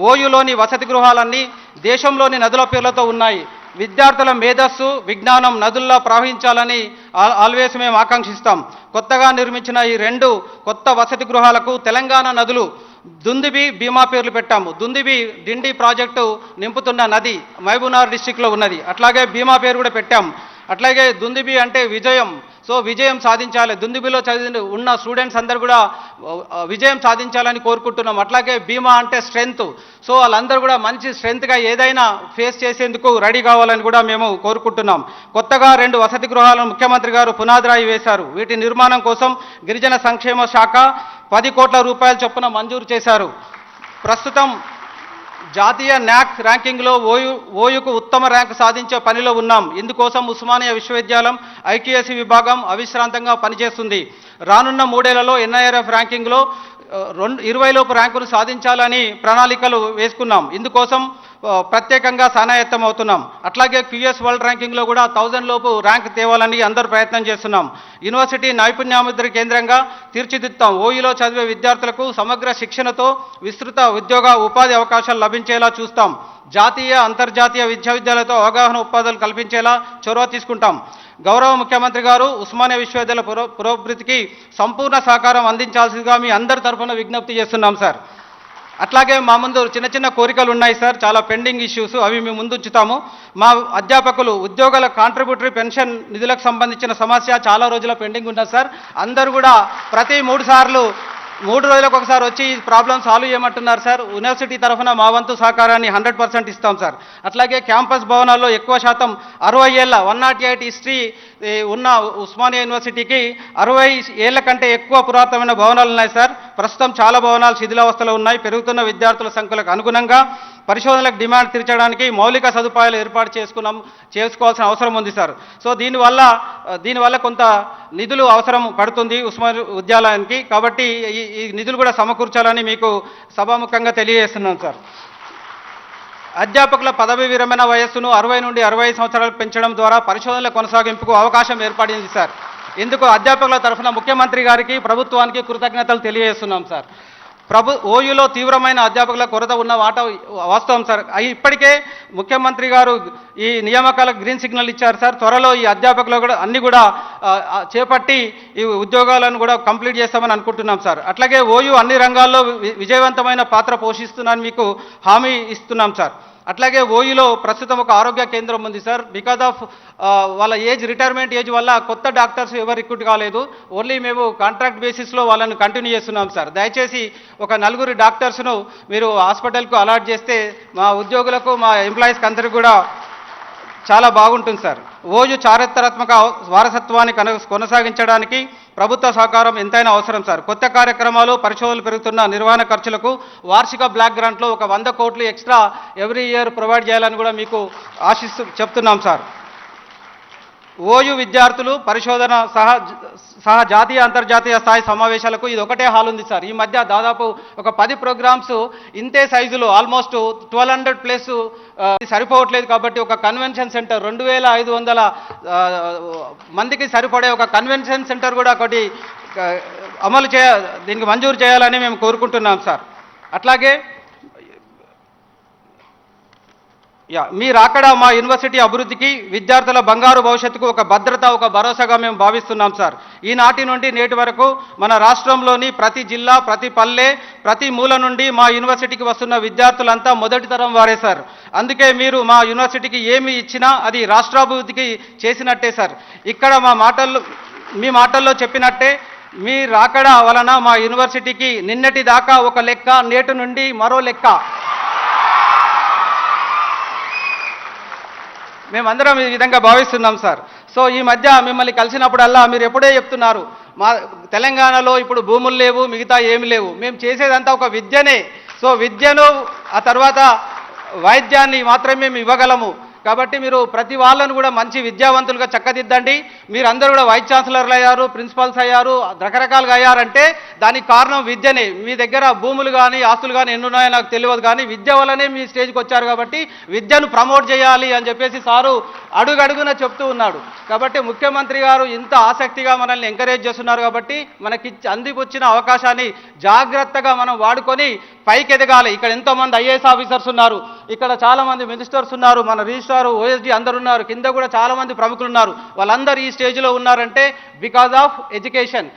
ఓయూలోని వసతి గృహాలన్నీ దేశంలోని నదుల పేర్లతో ఉన్నాయి. విద్యార్థుల మేధస్సు విజ్ఞానం నదుల్లో ప్రవహించాలని ఆల్వేస్ మేము ఆకాంక్షిస్తాం. కొత్తగా నిర్మించిన ఈ 2 కొత్త వసతి గృహాలకు తెలంగాణ నదులు దుందిబి భీమా పేర్లు పెట్టాము. దుందిబి డిండి ప్రాజెక్టు నింపుతున్న నది మహబూబ్నగర్ డిస్టిక్లో ఉన్నది. అట్లాగే భీమా పేరు కూడా పెట్టాం. అట్లాగే దుందిబి అంటే విజయం. సో విజయం సాధించాలి. దుందిబిలో చదివి ఉన్న స్టూడెంట్స్ అందరూ కూడా విజయం సాధించాలని కోరుకుంటున్నాం. అట్లాగే భీమా అంటే స్ట్రెంగ్త్. సో వాళ్ళందరూ కూడా మంచి స్ట్రెంగ్త్గా ఏదైనా ఫేస్ చేసేందుకు రెడీ కావాలని కూడా మేము కోరుకుంటున్నాం. కొత్తగా 2 వసతి గృహాలను ముఖ్యమంత్రి గారు పునాదిరాయి వేశారు. వీటి నిర్మాణం కోసం గిరిజన సంక్షేమ శాఖ 10 కోట్ల రూపాయల చొప్పున మంజూరు చేశారు. ప్రస్తుతం జాతీయ న్యాక్ ర్యాంకింగ్లో ఓయూకు ఉత్తమ ర్యాంకు సాధించే పనిలో ఉన్నాం. ఇందుకోసం ఉస్మానియా విశ్వవిద్యాలయం ఐక్యూఎస్సీ విభాగం అవిశ్రాంతంగా పనిచేస్తుంది. రానున్న 3 ఏళ్లలో ఎన్ఐఆర్ఎఫ్ ర్యాంకింగ్లో 20 లోపు ర్యాంకులు సాధించాలని ప్రణాళికలు వేసుకున్నాం. ఇందుకోసం ప్రత్యేకంగా సన్నాయత్తం అవుతున్నాం. అట్లాగే క్యూఎస్ వరల్డ్ ర్యాంకింగ్లో కూడా 1000 లోపు ర్యాంక్ తేవాలని అందరూ ప్రయత్నం చేస్తున్నాం. యూనివర్సిటీ నైపుణ్యాభివృద్ధి కేంద్రంగా తీర్చిదిద్దాం. ఓయూలో చదివే విద్యార్థులకు సమగ్ర శిక్షణతో విస్తృత ఉద్యోగ ఉపాధి అవకాశాలు లభించేలా చూస్తాం. జాతీయ అంతర్జాతీయ విశ్వవిద్యాలయాలతో అవగాహన ఉపాధులు కల్పించేలా చొరవ తీసుకుంటాం. గౌరవ ముఖ్యమంత్రి గారు ఉస్మానియా విశ్వవిద్యాలయ పురోభివృద్ధికి సంపూర్ణ సహకారం అందించాల్సిందిగా మీ అందరి తరఫున విజ్ఞప్తి చేస్తున్నాం సార్. అట్లాగే మా ముందు చిన్న కోరికలు ఉన్నాయి సార్, చాలా పెండింగ్ ఇష్యూస్, అవి మేము ముందు ఉంచుతాము. మా అధ్యాపకులు ఉద్యోగుల కాంట్రిబ్యూటరీ పెన్షన్ నిధులకు సంబంధించిన సమస్య చాలా రోజుల పెండింగ్ ఉన్నది సార్. అందరూ కూడా ప్రతి 3 రోజులకు ఒకసారి వచ్చి ఈ ప్రాబ్లం సాల్వ్ చేయమంటున్నారు సార్. యూనివర్సిటీ తరఫున మా వంతు సహకారాన్ని 100% ఇస్తాం సార్. అట్లాగే క్యాంపస్ భవనాల్లో ఎక్కువ శాతం 60 ఏళ్ల 108 హిస్టరీ ఉన్న ఉస్మానియా యూనివర్సిటీకి 60 ఏళ్ల కంటే ఎక్కువ పురాతనమైన భవనాలు ఉన్నాయి సార్. ప్రస్తుతం చాలా భవనాలు శిథిలావస్థలో ఉన్నాయి. పెరుగుతున్న విద్యార్థుల సంఖ్యలకు అనుగుణంగా పరిశోధనలకు డిమాండ్ తీర్చడానికి మౌలిక సదుపాయాలు ఏర్పాటు చేసుకోవాల్సిన అవసరం ఉంది సార్. సో దీనివల్ల కొంత నిధులు అవసరం పడుతుంది ఉస్మానియా విద్యాలయానికి. కాబట్టి ఈ నిధులు కూడా సమకూర్చాలని మీకు సభాముఖంగా తెలియజేస్తున్నాను సార్. అధ్యాపకుల పదవి విరమణ వయస్సును 60 నుండి 65 సంవత్సరాలకు పెంచడం ద్వారా పరిశోధనల కొనసాగింపుకు అవకాశం ఏర్పడింది సార్. ఇందుకు అధ్యాపకుల తరఫున ముఖ్యమంత్రి గారికి ప్రభుత్వానికి కృతజ్ఞతలు తెలియజేస్తున్నాం సార్. ఓయూలో తీవ్రమైన అధ్యాపకుల కొరత ఉన్న వాస్తవం సార్. ఇప్పటికే ముఖ్యమంత్రి గారు ఈ నియామకాలకు గ్రీన్ సిగ్నల్ ఇచ్చారు సార్. త్వరలో ఈ అధ్యాపకులు కూడా అన్ని కూడా చేపట్టి ఈ ఉద్యోగాలను కూడా కంప్లీట్ చేస్తామని అనుకుంటున్నాం సార్. అట్లాగే ఓయూ అన్ని రంగాల్లో విజయవంతమైన పాత్ర పోషిస్తుందని మీకు హామీ ఇస్తున్నాం సార్. అట్లాగే ఓయూలో ప్రస్తుతం ఒక ఆరోగ్య కేంద్రం ఉంది సార్. బికాజ్ ఆఫ్ వాళ్ళ రిటైర్మెంట్ ఏజ్ వల్ల కొత్త డాక్టర్స్ ఎవరు రిక్రూట్ కాలేదు. ఓన్లీ మేము కాంట్రాక్ట్ బేసిస్లో వాళ్ళని కంటిన్యూ చేస్తున్నాం సార్. దయచేసి ఒక 4 డాక్టర్స్ను మీరు హాస్పిటల్కు అలాట్ చేస్తే మా ఉద్యోగులకు మా ఎంప్లాయీస్కి అందరికీ కూడా చాలా బాగుంటుంది సార్. ఓయూ చారిత్రాత్మక వారసత్వాన్ని కొనసాగించడానికి ప్రభుత్వ సహకారం ఎంతైనా అవసరం సార్. కొత్త కార్యక్రమాలు పరిశోధనలు పెరుగుతున్న నిర్వహణ ఖర్చులకు వార్షిక బ్లాక్ గ్రాంట్లో ఒక 100 కోట్లు ఎక్స్ట్రా ఎవ్రీ ఇయర్ ప్రొవైడ్ చేయాలని కూడా మీకు చెప్తున్నాం సార్. ఓయూ విద్యార్థులు పరిశోధన సహా జాతీయ అంతర్జాతీయ స్థాయి సమావేశాలకు ఇది ఒకటే హాల్ ఉంది సార్. ఈ మధ్య దాదాపు ఒక 10 ప్రోగ్రామ్స్ ఇంతే సైజులో ఆల్మోస్ట్ 1200 ప్లస్ సరిపోవట్లేదు. కాబట్టి ఒక కన్వెన్షన్ సెంటర్ 2500 మందికి సరిపడే ఒక కన్వెన్షన్ సెంటర్ కూడా ఒకటి దీనికి మంజూరు చేయాలని మేము కోరుకుంటున్నాం సార్. అట్లాగే మీరు అక్కడ మా యూనివర్సిటీ అభివృద్ధికి విద్యార్థుల బంగారు భవిష్యత్తుకు ఒక భద్రత ఒక భరోసాగా మేము భావిస్తున్నాం సార్. ఈనాటి నుండి నేటి వరకు మన రాష్ట్రంలోని ప్రతి జిల్లా ప్రతి పల్లె ప్రతి మూల నుండి మా యూనివర్సిటీకి వస్తున్న విద్యార్థులంతా మొదటి తరం వారే సార్. అందుకే మీరు మా యూనివర్సిటీకి ఏమి ఇచ్చినా అది రాష్ట్రాభివృద్ధికి చేసినట్టే సార్. ఇక్కడ మీ మాటల్లో చెప్పినట్టే మీ రాకడ వలన మా యూనివర్సిటీకి నిన్నటి దాకా ఒక లెక్క నేటి నుండి మరో లెక్క మేమందరం ఈ విధంగా భావిస్తున్నాం సార్. సో ఈ మధ్య మిమ్మల్ని కలిసినప్పుడల్లా మీరు ఎప్పుడే చెప్తున్నారు మా తెలంగాణలో ఇప్పుడు భూములు లేవు మిగతా ఏమి లేవు, మేము చేసేదంతా ఒక విద్యనే. సో విద్యను ఆ తర్వాత వైద్యాన్ని మాత్రమే మేము ఇవ్వగలము. కాబట్టి మీరు ప్రతి వాళ్ళను కూడా మంచి విద్యావంతులుగా చక్కదిద్దండి. మీరందరూ కూడా వైస్ ఛాన్సలర్లు అయ్యారు, ప్రిన్సిపల్స్ అయ్యారు, రకరకాలుగా అయ్యారంటే దానికి కారణం విద్యనే. మీ దగ్గర భూములు కానీ ఆస్తులు కానీ ఎన్ని ఉన్నాయో నాకు తెలియదు, కానీ విద్య వల్లనే మీ స్టేజ్కి వచ్చారు. కాబట్టి విద్యను ప్రమోట్ చేయాలి అని చెప్పేసి సారు అడుగడుగున చెప్తూ ఉన్నాడు. కాబట్టి ముఖ్యమంత్రి గారు ఇంత ఆసక్తిగా మనల్ని ఎంకరేజ్ చేస్తున్నారు. కాబట్టి మనకి అందిపుచ్చిన అవకాశాన్ని జాగ్రత్తగా మనం వాడుకొని పైకి ఎదగాలి. ఇక్కడ ఎంతోమంది ఐఏఎస్ ఆఫీసర్స్ ఉన్నారు, ఇక్కడ చాలామంది మినిస్టర్స్ ఉన్నారు, మన రిజిస్ట్రార్ ఓఎస్డీ అందరు ఉన్నారు, కింద కూడా చాలామంది ప్రముఖులు ఉన్నారు. వాళ్ళందరూ ఈ స్టేజ్లో ఉన్నారంటే బికాజ్ ఆఫ్ ఎడ్యుకేషన్.